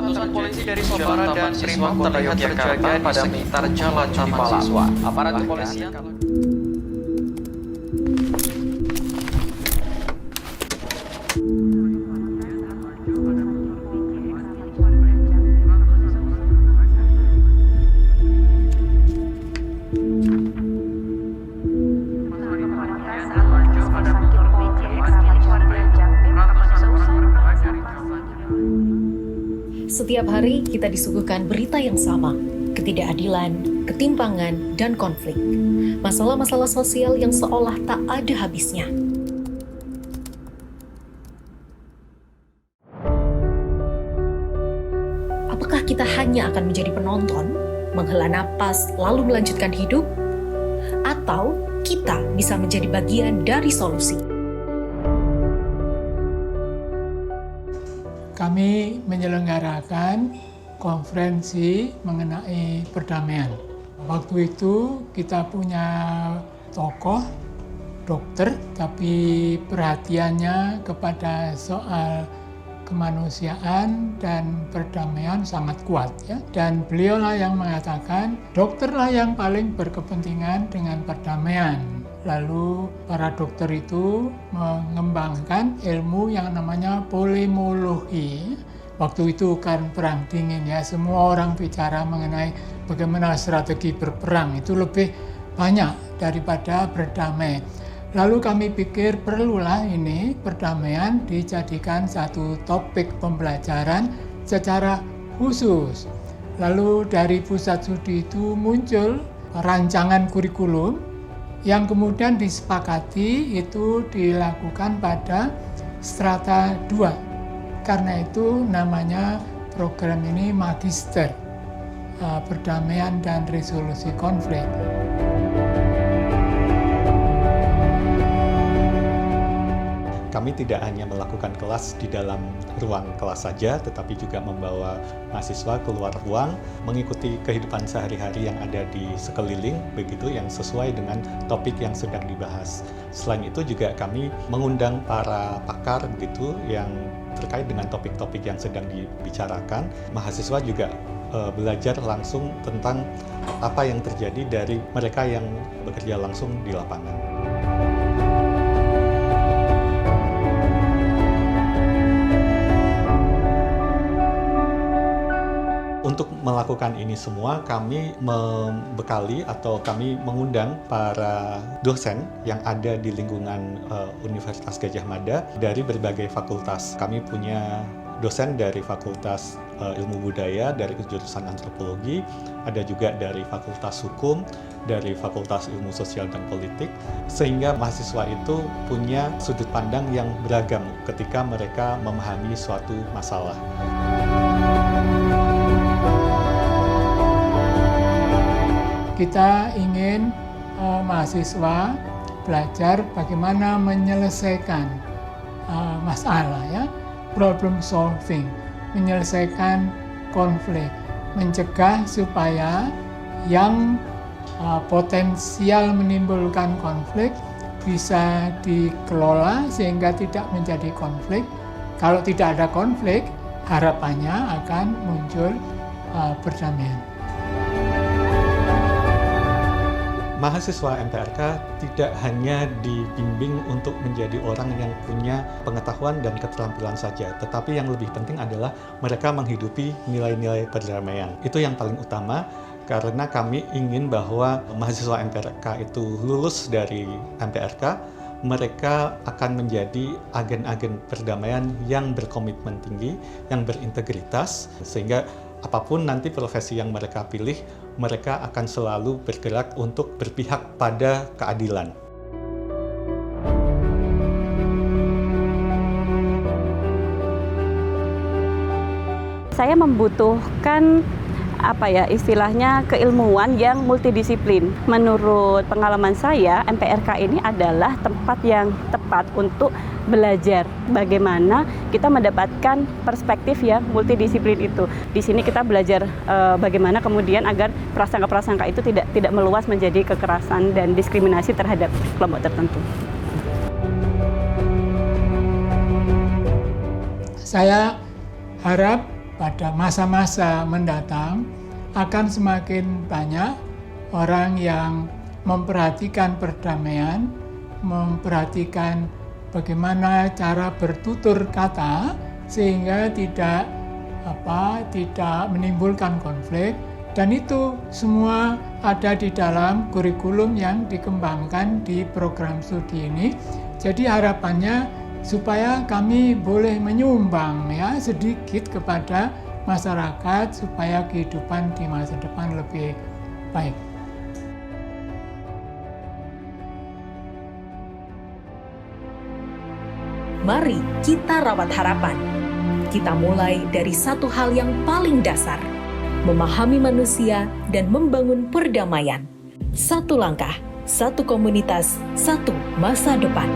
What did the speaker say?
Ratusan polisi dari Sabara dan Brimob terlihat berjaga di sekitar jalan Taman Siswa. Aparat kepolisian Setiap hari kita disuguhkan berita yang sama, ketidakadilan, ketimpangan, dan konflik. Masalah-masalah sosial yang seolah tak ada habisnya. Apakah kita hanya akan menjadi penonton, menghela napas lalu melanjutkan hidup? Atau kita bisa menjadi bagian dari solusi? Kami menyelenggarakan konferensi mengenai perdamaian. Waktu itu kita punya tokoh, dokter, tapi perhatiannya kepada soal kemanusiaan dan perdamaian sangat kuat. Ya. Dan beliaulah yang mengatakan, dokterlah yang paling berkepentingan dengan perdamaian. Lalu para dokter itu mengembangkan ilmu yang namanya polemologi. Waktu itu kan perang dingin ya, semua orang bicara mengenai bagaimana strategi berperang, itu lebih banyak daripada berdamai. Lalu kami pikir perlulah ini perdamaian dijadikan satu topik pembelajaran secara khusus. Lalu dari pusat studi itu muncul rancangan kurikulum yang kemudian disepakati itu dilakukan pada strata 2. Karena itu namanya program ini Magister Perdamaian dan Resolusi Konflik. Kami tidak hanya melakukan kelas di dalam ruang kelas saja, tetapi juga membawa mahasiswa keluar ruang, mengikuti kehidupan sehari-hari yang ada di sekeliling, begitu yang sesuai dengan topik yang sedang dibahas. Selain itu juga kami mengundang para pakar begitu yang terkait dengan topik-topik yang sedang dibicarakan. Mahasiswa juga belajar langsung tentang apa yang terjadi dari mereka yang bekerja langsung di lapangan. Untuk melakukan ini semua, kami membekali atau kami mengundang para dosen yang ada di lingkungan Universitas Gadjah Mada dari berbagai fakultas. Kami punya dosen dari Fakultas Ilmu Budaya, dari jurusan Antropologi, ada juga dari Fakultas Hukum, dari Fakultas Ilmu Sosial dan Politik, sehingga mahasiswa itu punya sudut pandang yang beragam ketika mereka memahami suatu masalah. Kita ingin mahasiswa belajar bagaimana menyelesaikan masalah, ya, problem solving, menyelesaikan konflik, mencegah supaya yang potensial menimbulkan konflik bisa dikelola sehingga tidak menjadi konflik. Kalau tidak ada konflik, harapannya akan muncul perdamaian. Mahasiswa MPRK tidak hanya dibimbing untuk menjadi orang yang punya pengetahuan dan keterampilan saja, tetapi yang lebih penting adalah mereka menghidupi nilai-nilai perdamaian. Itu yang paling utama, karena kami ingin bahwa mahasiswa MPRK itu lulus dari MPRK, mereka akan menjadi agen-agen perdamaian yang berkomitmen tinggi, yang berintegritas, sehingga apapun nanti profesi yang mereka pilih, mereka akan selalu bergerak untuk berpihak pada keadilan. Saya membutuhkan istilahnya keilmuan yang multidisiplin. Menurut pengalaman saya, MPRK ini adalah tempat yang tepat untuk belajar bagaimana kita mendapatkan perspektif yang multidisiplin itu. Di sini kita belajar bagaimana kemudian agar prasangka-prasangka itu tidak meluas menjadi kekerasan dan diskriminasi terhadap kelompok tertentu. Saya harap pada masa-masa mendatang akan semakin banyak orang yang memperhatikan perdamaian, memperhatikan bagaimana cara bertutur kata sehingga tidak menimbulkan konflik, dan itu semua ada di dalam kurikulum yang dikembangkan di program studi ini. Jadi harapannya supaya kami boleh menyumbang ya sedikit kepada masyarakat supaya kehidupan di masa depan lebih baik. Mari kita rawat harapan. Kita mulai dari satu hal yang paling dasar, memahami manusia dan membangun perdamaian. Satu langkah, satu komunitas, satu masa depan.